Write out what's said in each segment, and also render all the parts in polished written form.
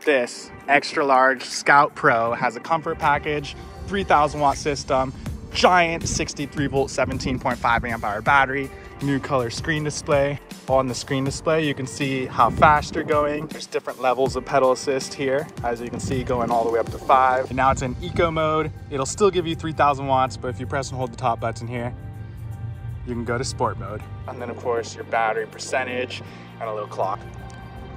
this extra large Scout Pro. Has a comfort package, 3,000 watt system, giant 63 volt 17.5 amp hour battery, new color screen display. On the screen display you can see how fast you're going. There's different levels of pedal assist here, as you can see, going all the way up to 5. And now it's in eco mode. It'll still give you 3,000 watts, but if you press and hold the top button here, you can go to sport mode. And then of course your battery percentage and a little clock.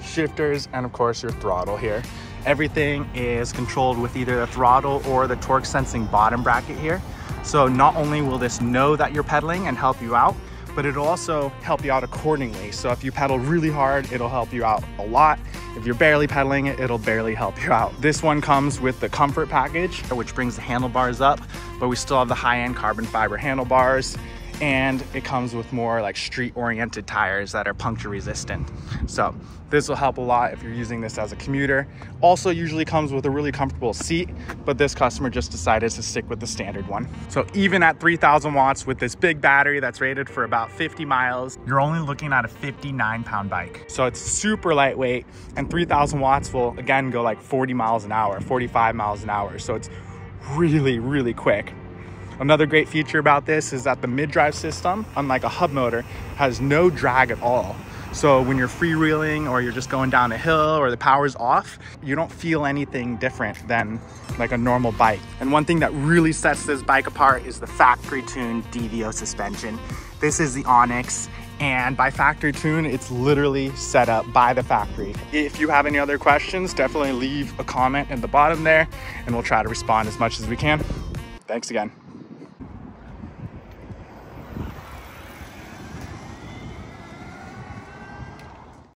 Shifters, and of course your throttle here. Everything is controlled with either the throttle or the torque sensing bottom bracket here. So not only will this know that you're pedaling and help you out, but it'll also help you out accordingly. So if you pedal really hard, it'll help you out a lot. If you're barely pedaling it, it'll barely help you out. This one comes with the comfort package, which brings the handlebars up, but we still have the high-end carbon fiber handlebars. And it comes with more like street-oriented tires that are puncture resistant. So this will help a lot if you're using this as a commuter. Also usually comes with a really comfortable seat, but this customer just decided to stick with the standard one. So even at 3,000 watts with this big battery that's rated for about 50 miles, you're only looking at a 59-pound bike. So it's super lightweight, and 3,000 watts will again go like 40 miles an hour, 45 miles an hour. So it's really, really quick. Another great feature about this is that the mid-drive system, unlike a hub motor, has no drag at all. So when you're freewheeling or you're just going down a hill or the power's off, you don't feel anything different than like a normal bike. And one thing that really sets this bike apart is the factory tuned DVO suspension. This is the Onyx, and by factory tune, it's literally set up by the factory. If you have any other questions, definitely leave a comment in the bottom there and we'll try to respond as much as we can. Thanks again.